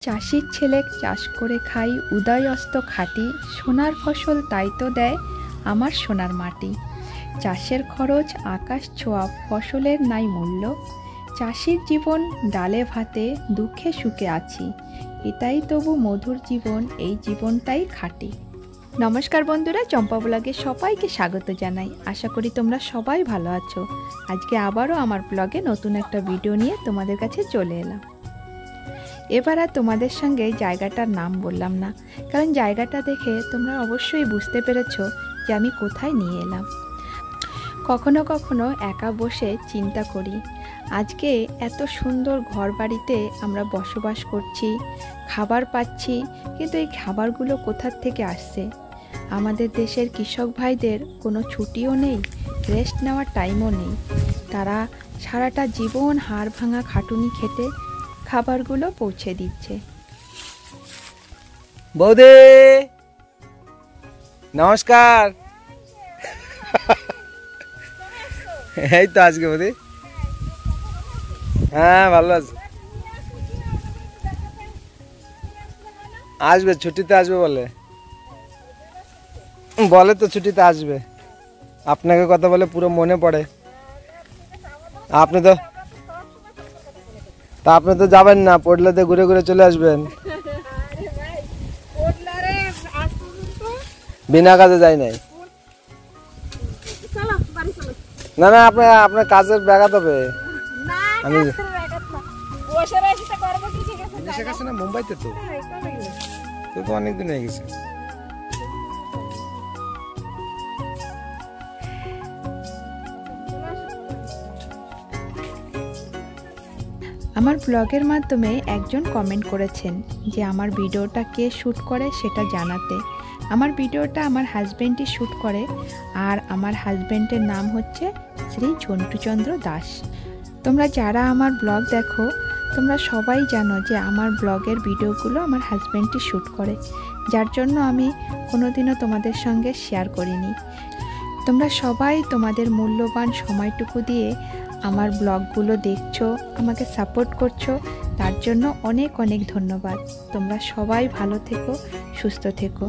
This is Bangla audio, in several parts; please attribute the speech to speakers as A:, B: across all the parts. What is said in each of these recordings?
A: চাষির ছেলে চাষ করে খাই, উদয় অস্ত খাটি, সোনার ফসল তাই তো দেয় আমার সোনার মাটি। চাষের খরচ আকাশ ছোঁয়া, ফসলের নাই মূল্য, চাষির জীবন ডালে ভাতে, দুঃখে সুখে আছি, এটাই তবু মধুর জীবন, এই জীবনটাই খাঁটি। নমস্কার বন্ধুরা, চম্পা ব্লগে সবাইকে স্বাগত জানাই। আশা করি তোমরা সবাই ভালো আছো। আজকে আবারও আমার ব্লগে নতুন একটা ভিডিও নিয়ে তোমাদের কাছে চলে এলাম। এবার আর তোমাদের সঙ্গে জায়গাটার নাম বললাম না, কারণ জায়গাটা দেখে তোমরা অবশ্যই বুঝতে পেরেছো যে আমি কোথায় নিয়ে এলাম। কখনো কখনো একা বসে চিন্তা করি, আজকে এত সুন্দর ঘর বাড়িতে আমরা বসবাস করছি, খাবার পাচ্ছি, কিন্তু এই খাবারগুলো কোথার থেকে আসছে? আমাদের দেশের কৃষক ভাইদের কোনো ছুটিও নেই, রেস্ট নেওয়ার টাইমও নেই। তারা সারাটা জীবন হাড় ভাঙা খাটুনি খেটে খাবারগুলো পৌঁছে দিচ্ছে।
B: বৌদি নমস্কার। এই তো আজকে বৌদি, হ্যাঁ ভালো আছে। আসবে ছুটিতে আসবে বলে তো ছুটিতে আসবে। আপনাকে কথা বলে পুরো মনে পড়ে। আপনি তো যাবেন না, পড়লেতে ঘুরে ঘুরে চলে আসবেন। বিনা কাজে যাই নাই। না না, আপনার কাজের ব্যাঘাত হবে। আমি না মুম্বাইতে তো অনেকদিন হয়ে গেছে।
A: আমার ব্লগের মাধ্যমে একজন কমেন্ট করেছেন যে আমার ভিডিওটা কে শ্যুট করে সেটা জানাতে। আমার ভিডিওটা আমার হাজব্যান্ডই শ্যুট করে, আর আমার হাজব্যান্ডের নাম হচ্ছে শ্রী ঝন্টুচন্দ্র দাস। তোমরা যারা আমার ব্লগ দেখো তোমরা সবাই জানো যে আমার ব্লগের ভিডিওগুলো আমার হাজব্যান্ডই শ্যুট করে, যার জন্য আমি কোনোদিনও তোমাদের সঙ্গে শেয়ার করিনি। তোমরা সবাই তোমাদের মূল্যবান সময়টুকু দিয়ে আমার ব্লগগুলো দেখছো, আমাকে সাপোর্ট করছো, তার জন্য অনেক অনেক ধন্যবাদ। তোমরা সবাই ভালো থেকো, সুস্থ থেকো।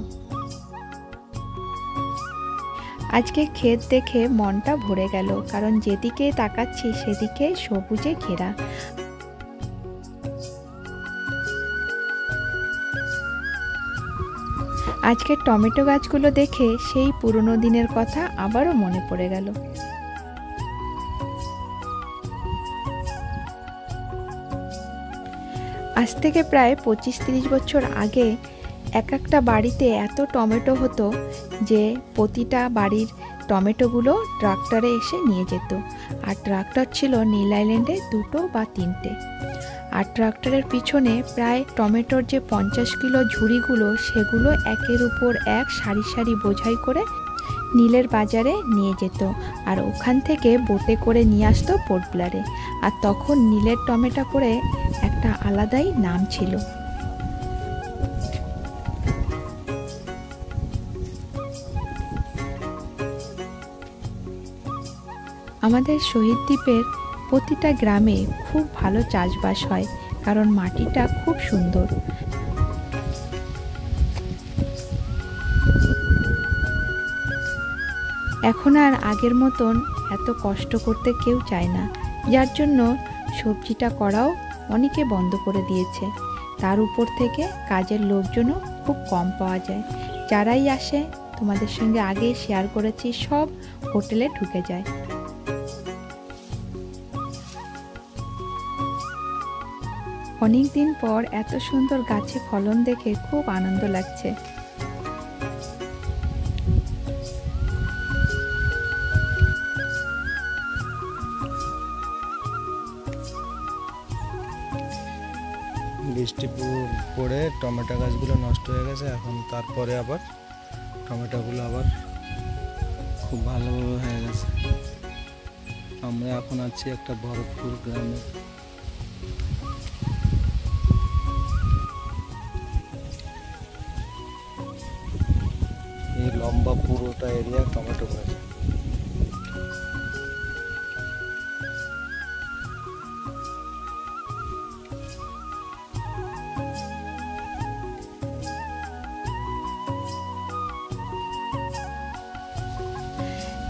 A: আজকে ক্ষেত দেখে মনটা ভরে গেল, কারণ যেদিকে তাকাচ্ছি সেদিকে সবুজে ঘেরা। আজকের টমেটো গাছগুলো দেখে সেই পুরনো দিনের কথা আবারও মনে পড়ে গেল। আজ থেকে প্রায় 25-30 বছর আগে এক একটা বাড়িতে এত টমেটো হতো যে প্রতিটা বাড়ির টমেটোগুলো ট্রাক্টরে এসে নিয়ে যেত। আর ট্রাক্টর ছিল নীল আইল্যান্ডে 2 বা 3টে। আর ট্রাক্টরের পিছনে প্রায় টমেটোর যে 50 কিলো ঝুড়িগুলো, সেগুলো একের উপর এক সারি সারি বোঝাই করে নীলের বাজারে নিয়ে যেত, আর ওখান থেকে বোটে করে নিয়ে আসতো পোর্ট ব্লেয়ারে। আর তখন নীলের টমেটো করে একটা আলাদাই নাম ছিল। আমাদের শহীদ দ্বীপের প্রতিটা গ্রামে খুব ভালো চাষবাস হয়, কারণ মাটিটা খুব সুন্দর। এখন আর আগের মতন এত কষ্ট করতে কেউ চায় না, যার জন্য সবজিটা করাও অনেকে বন্ধ করে দিয়েছে। তার উপর থেকে কাজের লোকজনও খুব কম পাওয়া যায়। যারাই আসে, তোমাদের সঙ্গে আগেই শেয়ার করেছি, সব হোটেলে ঢুকে যায়। অনেক দিন পর এত সুন্দর গাছে ফলন দেখে খুব আনন্দ লাগছে।
B: বৃষ্টি পড়ে টমেটো গাছগুলো নষ্ট হয়ে গেছে। এখন তারপরে আবার টমেটোগুলো আবার খুব ভালোভাবে হয়ে গেছে। আমরা এখন আছি একটা ভরতপুর গ্রামে। এই লম্বা পুরোটা এরিয়া টমেটো গাছ।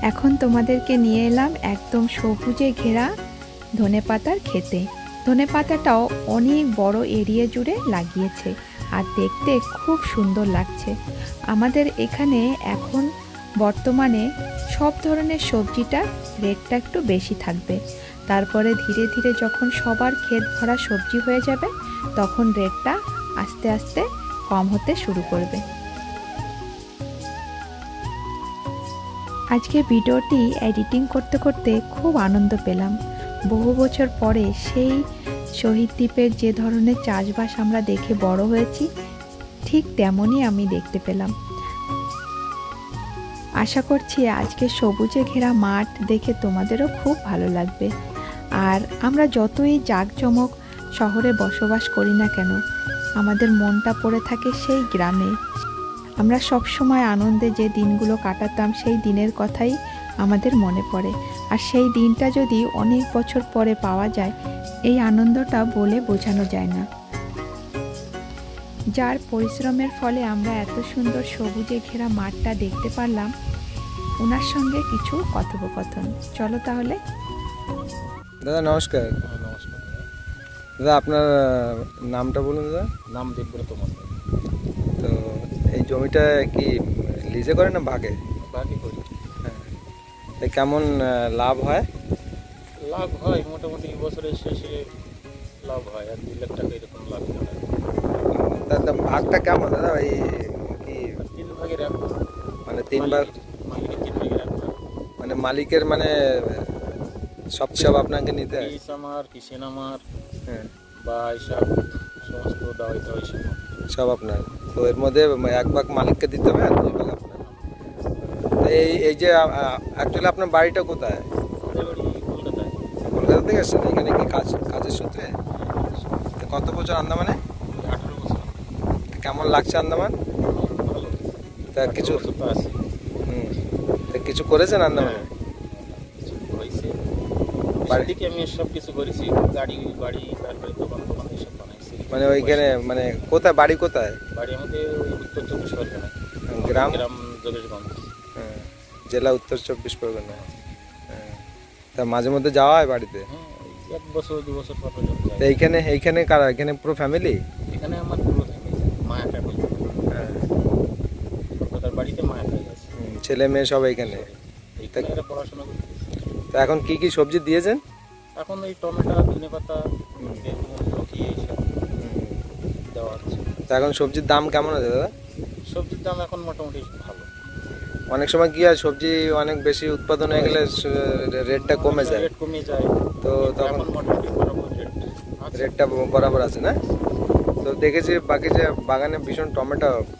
A: এখন তোমাদেরকে নিয়ে এলাম একদম সবুজে ঘেরা ধনেপাতার খেতে। ধনেপাতাটাও অনেক বড় এরিয়া জুড়ে লাগিয়েছে আর দেখতে খুব সুন্দর লাগছে। আমাদের এখানে এখন বর্তমানে সব ধরনের সবজিটা রেটটা একটু বেশি থাকবে, তারপরে ধীরে ধীরে যখন সবার ক্ষেত ভরা সবজি হয়ে যাবে তখন রেটটা আস্তে আস্তে কম হতে শুরু করবে। আজকে ভিডিওটি এডিটিং করতে করতে খুব আনন্দ পেলাম। বহু বছর পরে সেই শহীদ দ্বীপের যে ধরনের চাষবাস আমরা দেখে বড় হয়েছি ঠিক তেমনই আমি দেখতে পেলাম। আশা করছি আজকে সবুজে ঘেরা মাঠ দেখে তোমাদেরও খুব ভালো লাগবে। আর আমরা যতই জাঁকজমক শহরে বসবাস করি না কেন, আমাদের মনটা পড়ে থাকে সেই গ্রামে। আমরা সব সময় আনন্দে যে দিনগুলো কাটাতাম সেই দিনের কথাই আমাদের মনে পড়ে। আর সেই দিনটা যদি অনেক বছর পরে পাওয়া যায়, এই আনন্দটা বলে বোঝানো যায় না। যার পরিশ্রমের ফলে আমরা এত সুন্দর সবুজে ঘেরা মাঠটা দেখতে পারলাম, ওনার সঙ্গে কিছু কথোপকথন। চলো তাহলে।
B: দাদা নমস্কার।
C: নমস্কার
B: দাদা আপনার নামটা বলুন দাদা।
C: নাম দেবব্রত মন্ডল।
B: তো এই জমিটা কি লিজে করে না ভাগে?
C: বাকি করি।
B: হ্যাঁ, তো কেমন লাভ হয়?
C: লাভ হয় মোটামুটি বছরের শেষে লাভ হয়, আর 2 লাখ টাকা এরকম লাভ হয়।
B: দাদা ভাগটা কেমন দাদা? এই কি
C: 3 ভাগের 1 ভাগ,
B: মানে 3 ভাগ
C: মালিকের 3 ভাগের 1 ভাগ।
B: মানে মালিকের মানে সব আপনাকে নিতে হয়?
C: পিস আমার, কিষেন আমার,
B: হ্যাঁ,
C: বা এইসব সমস্ত দাওয়াই টাওয়াই
B: সব আপনার। তো এর মধ্যে 1 ভাগ মালিককে দিতে হবে আর 2 ভাগ আপনার। তো এই যে অ্যাকচুয়ালি আপনার বাড়িটা কোথায়?
C: আমাদের বাড়ি কলকাতায়।
B: কলকাতা থেকে এসছেন এখানে কি কাজের সূত্রে? তো কত বছর আন্দামানে?
C: 18 বছর।
B: তো কেমন লাগছে আন্দামান?
C: ভালো।
B: তা কিছু
C: বছর তো আছে।
B: তো কিছু করেছেন আন্দামানে?
C: কিছু হয়েছে।
B: বাড়ি-
C: বাড়িতে আমি সব কিছু করেছি, বাড়ি তারপরে দোকান এইসব বানাইছি।
B: মানে ওইখানে মানে কোথায় বাড়ি কোথায়?
C: বাড়ি আমাদের ওই উত্তর 24 পরগনায়।
B: গ্রাম?
C: গ্রাম যোগেশগঞ্জ।
B: হ্যাঁ, জেলা উত্তর 24 পরগনা। হ্যাঁ, তা মাঝে মধ্যে যাওয়া হয় বাড়িতে?
C: হ্যাঁ, 1 বছর 2 বছর পর পর
B: তো এইখানে কারা? এখানে পুরো ফ্যামিলি?
C: এখানে আমার পুরো ফ্যামিলি, মা একা কলকাতা।
B: হ্যাঁ,
C: কলকাতার বাড়িতে মা একাই আছে।
B: ছেলে মেয়ে সব এইখানে?
C: এইখানে এরা পড়াশোনা করতেছে।
B: তো এখন কি সবজি দিয়েছেন?
C: এখন এই টমেটো, ধনেপাতা, বেগুন, লকি এইসব দেওয়া হচ্ছে।
B: তো এখন সবজির দাম কেমন আছে দাদা?
C: সবজির দাম এখন মোটামুটি ভালো।
B: অনেক সময় কি হয় সবজি অনেক বেশি উৎপাদন হয়ে গেলে রেটটা কমে যায়।
C: রেট কমে যায়,
B: তো তখন
C: এখন মোটামুটি বরাবর রেট আছে।
B: রেটটা বরাবর আছে না? তো দেখেছি বাকি যে বাগানে ভীষণ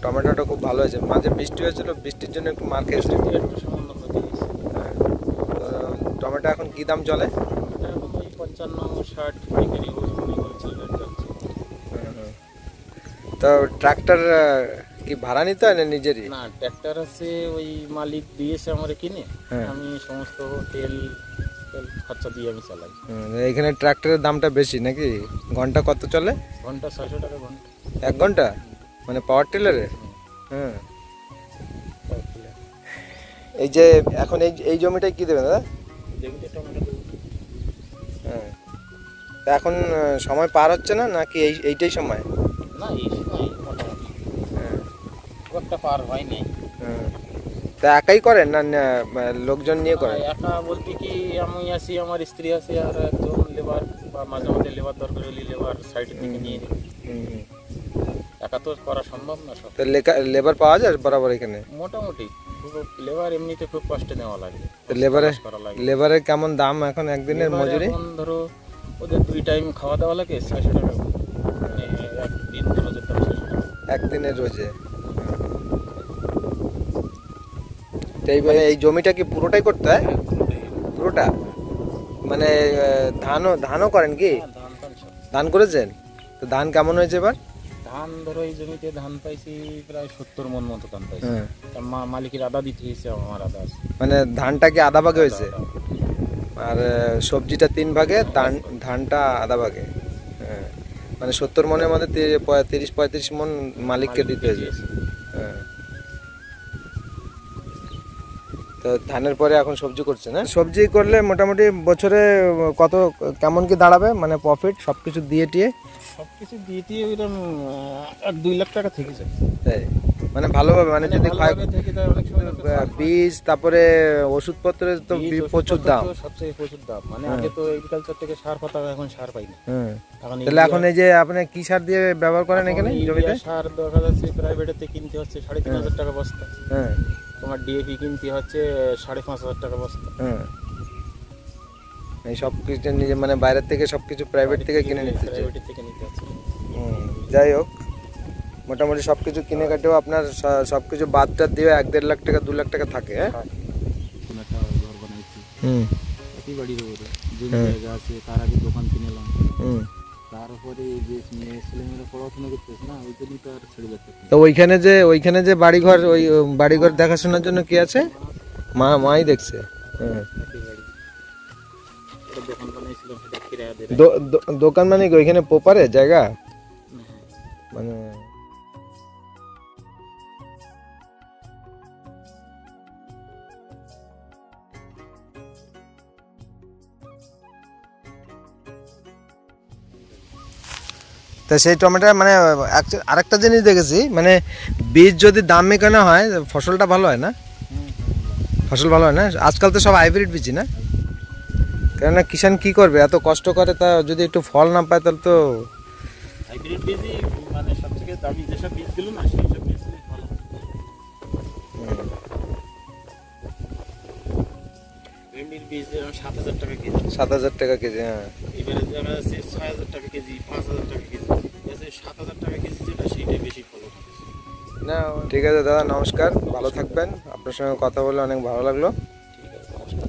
B: টমেটোটা খুব ভালো হয়েছে। মাঝে বৃষ্টি হয়েছিল, বৃষ্টির জন্য একটু মার খেয়েছে।
C: একটু সামান্য ক্ষতি হয়েছে।
B: তো টমেটো এখন কি দাম চলে?
C: এটা এখন ওই 55-60 পাইকারি হোলসেল রেট যাচ্ছে।
B: তো ট্রাক্টর কি ভাড়া নিতে হয় না নিজেরই?
C: না, ট্র্যাক্টর আছে, ওই মালিক দিয়েছে আমার কিনে।
B: হ্যাঁ।
C: আমি সমস্ত তেল খরচা দিয়ে আমি চালাই।
B: এখানে ট্রাক্টরের দামটা বেশি নাকি? ঘন্টা কত চলে?
C: ঘন্টা 600 টাকা ঘন্টা।
B: 1 ঘন্টা মানে পাওয়ার টিলারে? হ্যাঁ। এই যে এখন এই জমিটাই কি দেবেন দাদা?
C: যেগুলো টমেটো দেবো।
B: হ্যাঁ, তা এখন সময় পার হচ্ছে না নাকি এইটাই সময়?
C: না, এই সময় মোটামুটি
B: হ্যাঁ,
C: খুব একটা পার হয়নি।
B: হ্যাঁ। তা একাই করেন না লোকজন নিয়ে করেন?
C: একা বলতে কি, আমি আছি, আমার স্ত্রী আছে, আর একজন লেবার, বা মাঝে মাঝে লেবার দরকার হলে লেবার সাইডের দিকে নিয়ে নিই।
B: হুম।
C: একা তো করা সম্ভব না সব।
B: তো লেবার পাওয়া যায় বরাবর এখানে?
C: মোটামুটি লেবার এমনিতে খুব কষ্টে নেওয়া লাগে।
B: তো লেবারের
C: করা লাগে।
B: লেবারের কেমন দাম এখন একদিনের
C: লেবার
B: মজুরি?
C: এখন ধরো ওদের 2 টাইম খাওয়া দাওয়া লাগে 600 টাকা। মানে একদিন রোজের দাম 600 টাকা।
B: একদিনের রোজে? তো এইবারে এই জমিটা কি পুরোটাই করতে হয়? পুরোটা মানে ধানও করেন কি?
C: হ্যাঁ, ধান টান সব।
B: ধান করেছেন? তো ধান কেমন হয়েছে এবার?
C: ধান ধরো এই জমিতে ধান পাইছি প্রায় 70 মণ মতো ধান পাইছি।
B: হ্যাঁ,
C: তার মালিকের আদা দিতে হয়েছে, আমার আদা আছে।
B: মানে ধানটা কি আধা ভাগে হয়েছে?
C: আদা।
B: আর সবজিটা 3 ভাগে, ধানটা আধা ভাগে। হ্যাঁ, মানে 70 মনের মধ্যে 30-35 মন মালিককে দিতে হয়েছে। হ্যাঁ। তো তো ধানের পরে এখন সবজি করছে না? সবজি করলে মোটামুটি বছরে কত কেমন কি দাঁড়াবে, মানে প্রফিট সবকিছু দিয়ে টিয়ে?
C: সবকিছু দিয়ে দিয়ে ওইরকম 1-2 লাখ টাকা থেকে যায়।
B: তাই মানে ভালোভাবে, মানে যদি
C: ভালোভাবে থেকে যায়, অনেক সময়
B: বীজ তারপরে ওষুধপত্রের তো
C: বীজ,
B: প্রচুর দাম।
C: ওষুধপত্র সবচেয়ে প্রচুর দাম, মানে আগে তো এগ্রিকালচার থেকে সার পাতা, এখন সার পাই না। এখন
B: তাহলে এখন এই যে আপনি কি সার দিয়ে ব্যবহার করেন এখানে জমিতে?
C: সার দেখা যাচ্ছে প্রাইভেটেতে কিনতে হচ্ছে 3,500 টাকা বস্তা। তোমার ডিএপি কিনতে হচ্ছে 5,500 টাকা বস্তা।
B: এই সব কিছু নিজে মানে বাইরের থেকে সবকিছু প্রাইভেট থেকে কিনে নিতে হচ্ছে।
C: প্রাইভেট থেকে নিতে হচ্ছে।
B: যাই হোক, মোটামুটি সবকিছু কিনে কাটেও আপনার সবকিছু বাদ টাদ দিয়ে 1-1.5 লাখ টাকা 2 লাখ টাকা থাকে।
C: একটা ঘর বানাইছি একই বাড়ির উপরে, যে জায়গা আছে তার আগে দোকান কিনেলাম, তারপরে যে ছেলেমেয়েরা পড়াশোনা করতেছে না, ওই জন্যই তো আর ছেড়ে যাচ্ছে।
B: তো ওইখানে যে বাড়িঘর, ওই বাড়িঘর দেখাশোনার জন্য কি আছে? মাই দেখছে।
C: দোকান বানাইছিলাম, সেটা কিরায়া দিয়ে।
B: দোকান মানে কি ওইখানে পোপারে জায়গা? মানে তা সেই টমেটো মানে আরেকটা জিনিস দেখেছি, মানে বীজ যদি দাম মেকানো হয় ফসলটা ভালো হয় না? ফসল ভালো হয় না? আজকাল তো সব হাইব্রিড বীজ না, কেননা কিষান কি করবে, এত কষ্ট করে, তা যদি একটু ফল না পায় তাহলে তো
C: হাইব্রিড বীজই মানে সবথেকে দামি যেসব বীজগুলো না, সেই সব বীজগুলোই ভালো। ভেন্ডির বীজ 7,000 টাকা কেজি।
B: 7,000 টাকা কেজি।
C: এবারে দেখা যাচ্ছে 6,000 টাকা কেজি, 5,000 টাকা কেজি। 7,000 টাকা কেজি যেটা, সেইটাই বেশি ফলন হবে
B: না। ঠিক আছে দাদা, নমস্কার, ভালো থাকবেন। আপনার সঙ্গে কথা বলে অনেক ভালো লাগলো।
C: ঠিক আছে, নমস্কার।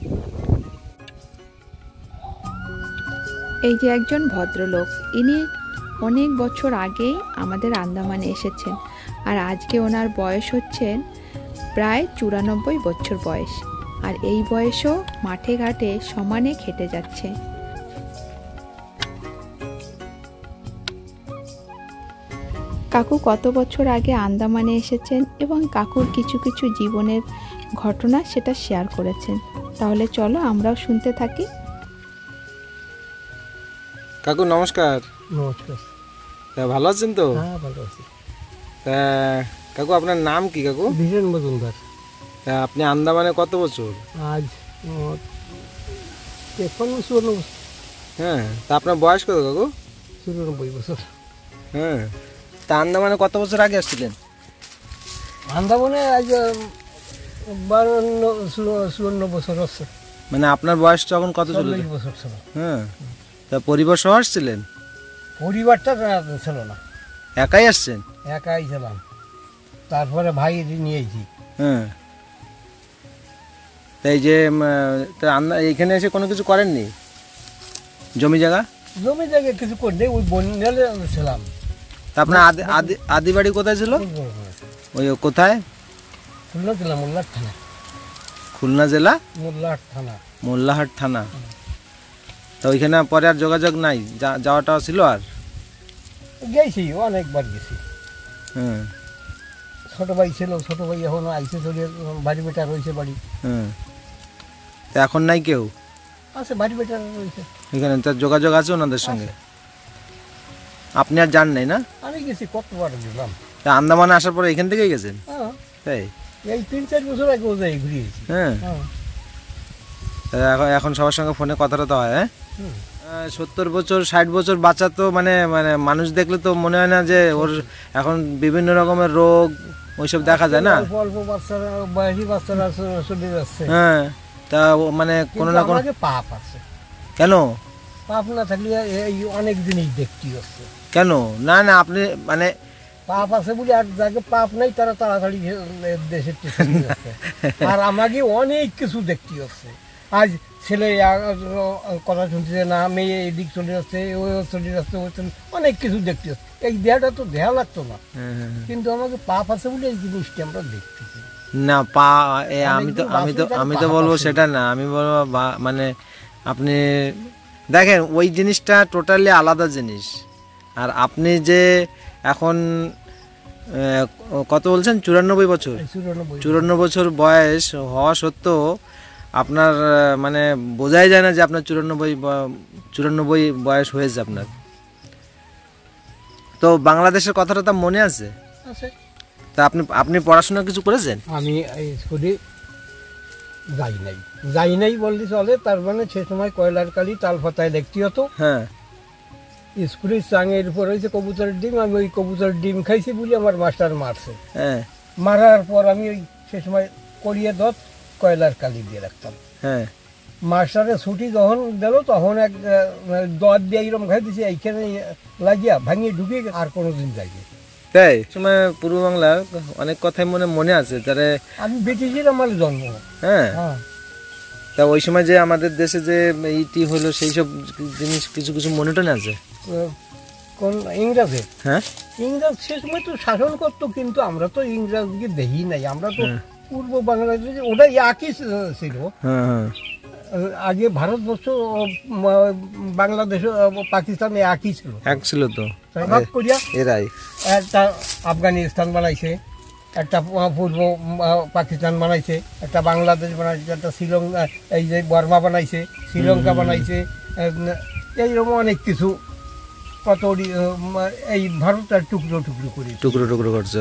A: এই যে একজন ভদ্রলোক, ইনি অনেক বছর আগেই আমাদের আন্দামানে এসেছেন, আর আজকে ওনার বয়স হচ্ছেন প্রায় 94 বছর বয়স, আর এই বয়সও মাঠে ঘাটে সমানে খেটে যাচ্ছে। কাকু কত বছর আগে আন্দামানে এসেছেন এবং কাকুর কিছু কিছু জীবনের ঘটনা সেটা শেয়ার করেছেন। তাহলে চলো আমরাও শুনতে থাকি।
B: কাকু নমস্কার।
D: নমস্কার।
B: তা ভালো আছেন তো?
D: হ্যাঁ, ভালো আছি।
B: তা কাকু আপনার নাম কি কাকু?
D: বীরেন মজুমদার।
B: তা আপনি আন্দামানে কত বছর?
D: আজ 54 বছর।
B: হ্যাঁ, তা আপনার বয়স কত কাকু?
D: 94 বছর।
B: হ্যাঁ, তা আন্দামানে কত বছর আগে আসছিলেন?
D: আন্দামানে আজ 52-54 বছর হচ্ছে।
B: মানে আপনার বয়স তখন কত ছিল?
D: 40 বছর ছিল।
B: হ্যাঁ, তা পরিবার সহ আসছিলেন?
D: পরিবারটা ছিল না,
B: একাই আসছেন?
D: একাই ছিলাম, তারপরে ভাই নিয়েছি।
B: হ্যাঁ, তাই যে এইখানে এসে কোনো কিছু করেননি? জমি জায়গা
D: কিছু করলে ওই বন্যালে ছিলাম।
B: তা আপনার আদি বাড়ি কোথায় ছিল? ওই কোথায়?
D: খুলনা জেলা মোল্লাহাট থানা।
B: খুলনা জেলা
D: মোল্লাহাট থানা।
B: মোল্লাহাট থানা। তা ওইখানে পরে আর যোগাযোগ নাই, যাওয়াটা ছিল? আর
D: গেছি, অনেকবার গেছি।
B: হ্যাঁ,
D: ছোট ভাই ছিল, ছোট ভাই এখন আইসে চলে, বাড়ি বেটা রয়েছে বাড়ি।
B: হ্যাঁ, তা এখন নাই কেউ?
D: আছে, বাড়ি বেটা রয়েছে
B: এখানে। তার যোগাযোগ আছে ওনাদের সঙ্গে? আপনি আর যান নাই না?
D: আমি গেছি, কতবার গেলাম।
B: তা আন্দামানে আসার পরে এখান থেকেই গেছেন?
D: হ্যাঁ,
B: তাই?
D: এই 3-4 বছর আগে ওদের ঘুরিয়েছি।
B: হ্যাঁ, এখন সবার সঙ্গে ফোনে কথা তো হয়? হ্যাঁ, 70 বছর 60 বছর বাচ্চা তো মানে মানে মানুষ দেখলে তো মনে হয় না যে ওর এখন বিভিন্ন রকমের রোগ ওইসব দেখা যায় না?
D: অল্প বাচ্চারা, বয়সী বাচ্চারা চলে যাচ্ছে।
B: হ্যাঁ, তা মানে কোনো না কোনো
D: পাপ আছে।
B: কেন?
D: পাপ না থাকলে এই অনেক জিনিস দেখতে হচ্ছে।
B: কেন? না না, আপনি মানে
D: পাপ আছে বলে, আর যাকে পাপ নাই তারা তাড়াতাড়ি দেশের পিছনে যাচ্ছে। আর আমাকে অনেক কিছু দেখতে হচ্ছে। আজ ছেলে কথা শুনছে না, মেয়ে এদিক চলে যাচ্ছে, ওই চলে যাচ্ছে, অনেক কিছু দেখতে হচ্ছে। এই দেহটা তো দেহা লাগতো না, কিন্তু আমাকে পাপ আছে বলে এই জিনিসটি আমরা দেখতেছি
B: না। আমি তো বলবো সেটা না, আমি বলবো মানে আপনি দেখেন ওই জিনিসটা টোটালি আলাদা জিনিস। আর আপনি যে এখন কত বলছেন? 94 বছর। 54 বছর বয়স হওয়া সত্ত্বেও আপনার মানে বোঝাই যায় না যে আপনার 94 বয়স হয়েছে আপনার। তো বাংলাদেশের কথাটা তা মনে আছে? তা আপনি পড়াশোনা কিছু করেছেন?
D: আমি এই স্কুলে যাই নাই বললে চলে। তার মানে সে সময় কয়লার কালি তাল পাতায় দেখতে হতো।
B: হ্যাঁ,
D: স্কুলের চাঙের উপর হয়েছে কবুতরের ডিম, আমি ওই কবুতরের ডিম খাইছি বলে আমার মাস্টার মারছে।
B: হ্যাঁ,
D: মারার পর আমি ওই সে সময় করিয়ে দত কয়লার কালি দিয়ে রাখতাম।
B: হ্যাঁ,
D: মাস্টারের ছুটি যখন দিল তখন এক দর দিয়ে এইরকম খাই দিছি, এইখানে লাগিয়া ভাঙিয়ে ঢুকিয়ে আর কোনোদিন যাইনি।
B: তাই সময় পূর্ব বাংলার অনেক কথাই মনে আছে তারে।
D: আমি ব্রিটিশের আমার জন্ম।
B: হ্যাঁ,
D: হ্যাঁ,
B: তা ওই সময় যে আমাদের দেশে যে এইটি হলো সেই সব জিনিস কিছু মনে টনে আছে?
D: কোন ইংরাজে?
B: হ্যাঁ,
D: ইংরাজ সে সময় তো শাসন করতো, কিন্তু আমরা তো ইংরাজকে দেখি নাই। আমরা তো পূর্ব বাংলাদেশ, ওটা একই ছিল।
B: হ্যাঁ,
D: আগে ভারতবর্ষ, বাংলাদেশ, পাকিস্তান একই ছিল।
B: এক ছিল তো।
D: ভাগ করিয়া
B: এরাই
D: একটা আফগানিস্তান বানাইছে, একটা পূর্ব পাকিস্তান বানাইছে, একটা বাংলাদেশ বানাইছে, একটা শ্রীলঙ্কা, এই যে বর্মা বানাইছে, শ্রীলঙ্কা বানাইছে, এইরকম অনেক কিছু। কত এই ভারতটা টুকরো টুকরো করে
B: টুকরো করছে।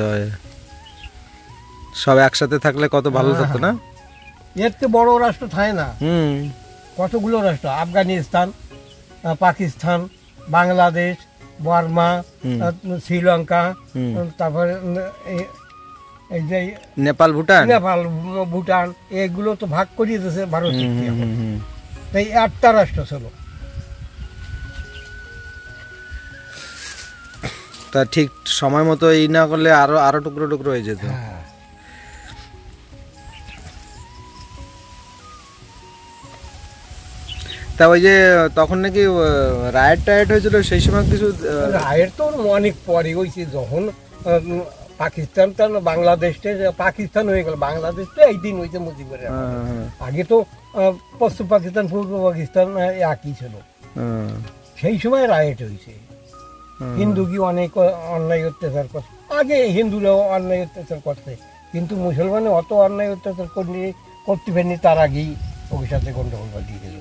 B: সব একসাথে থাকলে কত ভালো থাকতো না?
D: এর তো বড় রাষ্ট্র থাকে না।
B: হুম,
D: কতগুলো রাষ্ট্র, আফগানিস্তান, পাকিস্তান, বাংলাদেশ, বর্মা, শ্রীলঙ্কা, তারপরে এই যে
B: নেপাল,
D: ভুটান, এগুলো তো ভাগ করিয়ে দিয়েছে ভারত। তাই একটা রাষ্ট্র ছিল।
B: তা ঠিক সময় মতো এই না করলে আরো টুকরো হয়ে যেত। তা ওই যে তখন নাকি রায়েট হয়েছিল সেই সময় কিছু?
D: রায়ের তো অনেক পরে হয়েছে, যখন পাকিস্তান বাংলাদেশে পাকিস্তান হয়ে গেল। বাংলাদেশ তো এই দিন হয়েছে মুজিবের। আগে তো পশ্চিম পাকিস্তান পূর্ব পাকিস্তান একই ছিল। সেই সময় রায়েট হয়েছে। হিন্দু কি অনেক অন্যায় অত্যাচার করছে, আগে হিন্দুরাও অন্যায় অত্যাচার করছে, কিন্তু মুসলমানে অত অন্যায় অত্যাচার করতে পারেনি। তার আগেই ওর সাথে গন্ডগোল বাঁধিয়ে গেল।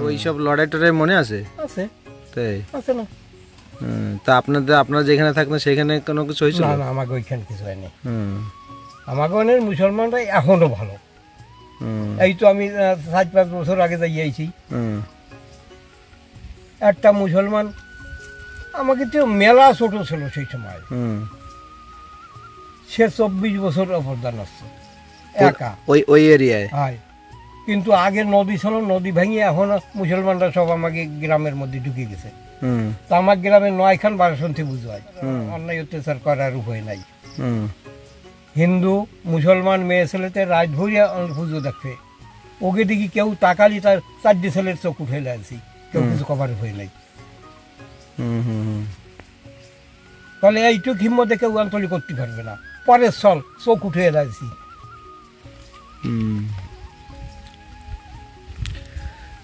B: ওই সব লড়াই টড়াই মনে আছে? তাই
D: আছে না?
B: তা আপনারা যেখানে থাকতেন সেখানে কোনো কিছু হয়েছিল?
D: না, আমাকে ওইখানে কিছু হয়নি। আমাকে মুসলমানরা এখনো ভালো। এই তো আমি 4-5 বছর আগে যাইয়াছি, একটা মুসলমান আমাকে তো মেলা ছোট ছিল সেই সময়, সে 24 বছর অবদান আসছে একা
B: ওই এরিয়ায়।
D: কিন্তু আগে নদী ছিল, নদী ভেঙে এখন মুসলমানরা সব আমাকে গ্রামের মধ্যে ঢুকে গেছে। তা আমার গ্রামে 9খান বারাসন্তী পুজো হয়। অন্যায় অত্যাচার করার উপায় নাই। হিন্দু মুসলমান মেয়ে ছেলেতে রাত ভরিয়া পুজো দেখবে, ওকে দেখি কেউ তাকালি তার 4 ছেলের চোখ উঠে আনছি, কেউ কিছু কবার উপায় নাই। তাহলে এইটুক হিম্মতে কেউ আন্তরিক করতে পারবে না। পরের চল চোখ উঠে আনছি।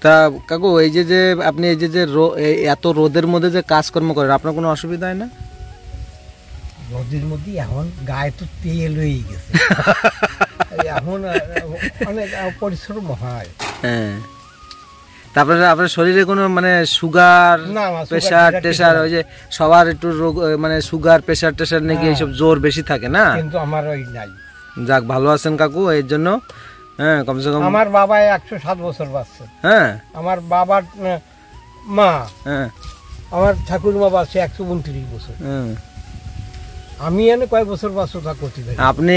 B: তা কাকু এই যে আপনি এই যে এত রোদের মধ্যে যে কাজকর্ম করেন, আপনার কোনো অসুবিধা হয় না?
D: রোদের মধ্যে এখন গায়ে তো তেল হয়ে গেছে, এখন অনেক পরিশ্রম হয়।
B: হ্যাঁ, তারপরে আপনার শরীরে কোনো মানে সুগার, প্রেশার টেশার, ওই যে সবার একটু রোগ মানে সুগার প্রেশার টেশার নাকি এইসব জোর বেশি থাকে না?
D: কিন্তু আমার ওই নাই।
B: যাক, ভালো আছেন কাকু এর জন্য। হ্যাঁ, কমসে কম
D: আমার বাবা 107 বছর বাঁচছে।
B: হ্যাঁ,
D: আমার বাবার মা,
B: হ্যাঁ,
D: আমার ঠাকুরমা বাঁচছে 129 বছর। আমি এনে কয় বছর বাঁচো তা করতে পারি।
B: আপনি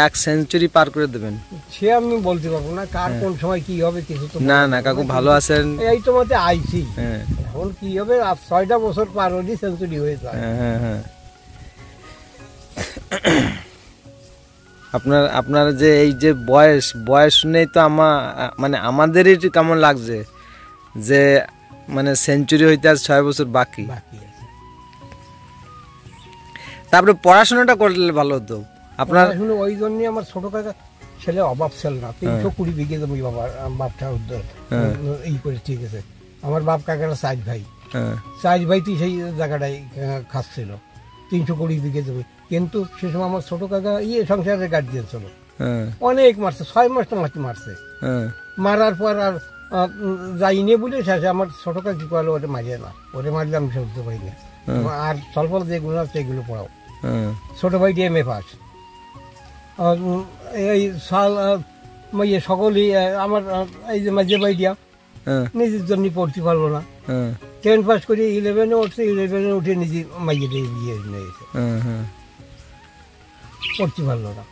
B: 1 সেঞ্চুরি পার করে দেবেন,
D: সে আমি বলতে পারবো না, কার কোন সময় কি হবে কিছু তো।
B: না কাকু ভালো আছেন।
D: এই তো মতে আইছি, এখন কি হবে 6টা বছর পার হলে সেঞ্চুরি হয়ে যায়।
B: হ্যাঁ, আপনার যে এই যে বয়স শুনেই তো মানে আমাদেরই কেমন লাগছে যে মানে সেঞ্চুরি হইতে আর 6 বছর বাকি। তারপরে পড়াশোনাটা করলে ভালো হতো আপনার।
D: ওই জন্য আমার ছোট কাকা ছেলে অভাব ছিল না, 320 বিঘে জমি বাপটা এই করে ঠিক আছে। আমার বাপ কাকারা 4 ভাই, 4 ভাই সেই জায়গাটাই খাচ্ছিল, 320 বিঘে জমি। কিন্তু সে সময় আমার ছোট কাকা সংসারের গার্জিয়ান ছিল,
B: হ্যাঁ
D: অনেক মারছে, 6 মাস তো মারছে।
B: হ্যাঁ
D: মারার পর আর যাইনি বলে শেষে আমার ছোট কাকা কি করলো, ওটা মারিয়ে না, ওরে মারলে আমি সহ্য পাই না। আর স্বল্প যেগুলো আছে এগুলো পড়াও।
B: হ্যাঁ
D: ছোট ভাইটি MA পাস। এই সাল সকলেই আমার এই যে মাঝে ভাইটিয়া
B: হ্যাঁ
D: নিজের জন্য পড়তে পারলো না,
B: হ্যাঁ
D: 10 পাস করে 11-এ উঠছে, 11-এ উঠে নিজে মাইয়ে দিয়ে বিয়ে নিয়ে গেছে,
B: হ্যাঁ হ্যাঁ।
D: পড়তে পারলো না।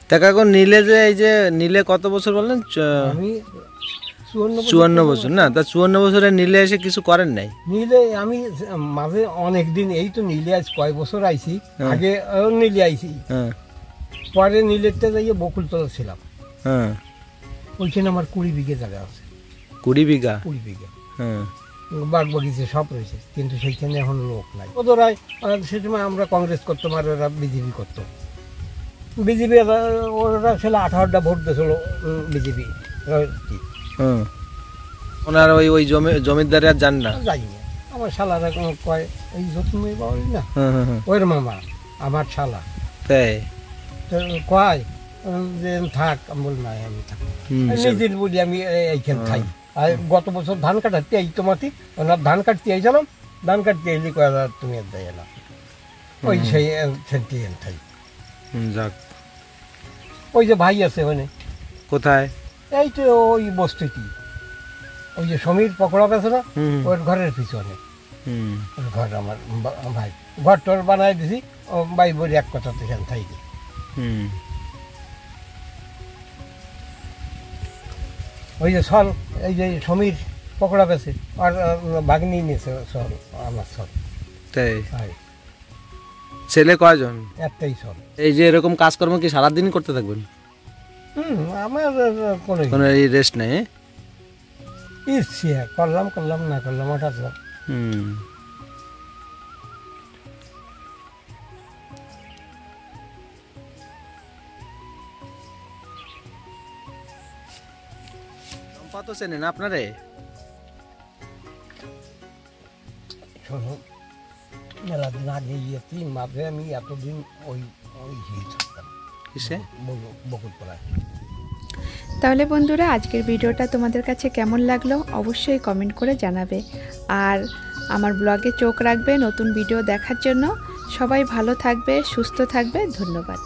B: তা কাকু নীলে যে এই যে নীলে কত বছর বললেন?
D: আমি
B: 54 বছর না? তা 54 বছরে নীলে এসে কিছু করেন নাই?
D: নীলে আমি মাঝে অনেক দিন, এই তো নীলে আজ কয় বছর আইছি, আগে নীলে আইছি,
B: হ্যাঁ
D: পরে নীলেরটা যাইয়ে বকুলতলা ছিলাম।
B: হ্যাঁ
D: ওইখানে আমার 20 বিঘে জায়গা আছে।
B: 20 বিঘা?
D: 20 বিঘে
B: হ্যাঁ
D: বাগ বাগিচে সব রয়েছে, কিন্তু সেইখানে এখন লোক নাই। ওদেরাই সে সময় আমরা কংগ্রেস করতাম আর ওরা বিজেপি করতো। বিজেপি ওরা ছিল 18টা ভোট দিয়েছিল বিজেপি।
B: হ্যাঁ। ওনার ওই জমিদারে আর যান না?
D: যাই না, আমার শালারা কয় এই যত্ন পাওয়া না,
B: হ্যাঁ হ্যাঁ হ্যাঁ।
D: ওর মামা আমার শালা
B: তাই?
D: কয় যে থাক, আমি বলি না আমি থাক নিজের বলি আমি এইখানে খাই। আর গত বছর ধান কাটাতে এই তোমাতে ওনার ধান কাটতে আইছিলাম, ধান কাটতে এলি কয় তুমি আর দেয় না, ওই সেই থাই।
B: যাক।
D: ওই যে ভাই আছে ওখানে।
B: কোথায়?
D: এই তো ওই বস্তুটি, ওই যে সমীর পকোড়া আছে না, ওর ঘরের পিছনে ওর ঘর। আমার ভাই ঘর টর বানাই দিছি, ভাই বলি এক কথা তো এখানে থাকি। ওই যে সল, এই যে সমীর পকোড়া বেছে আর ভাগ্নি নিয়েছে সল, আমার সল।
B: তাই? ছেলে কয়জন?
D: একটাই সল।
B: এই যে এরকম কাজকর্ম কি সারাদিন করতে থাকবেন?
D: আমার
B: কোনো এই রেস্ট নেই?
D: ইচ্ছে করলাম করলাম, না করলাম হঠাৎ।
B: চম্পা তো চেনেন আপনারে?
D: শোনো, মেলা দিন আগে গিয়েছি, মাঝে আমি এতদিন ওই ওই থাকতাম।
B: কিসে?
D: বকুলপাড়ায়।
A: তাহলে বন্ধুরা, আজকের ভিডিওটা তোমাদের কাছে কেমন লাগলো অবশ্যই কমেন্ট করে জানাবে। আর আমার ব্লগে চোখ রাখবে নতুন ভিডিও দেখার জন্য। সবাই ভালো থাকবে, সুস্থ থাকবে। ধন্যবাদ।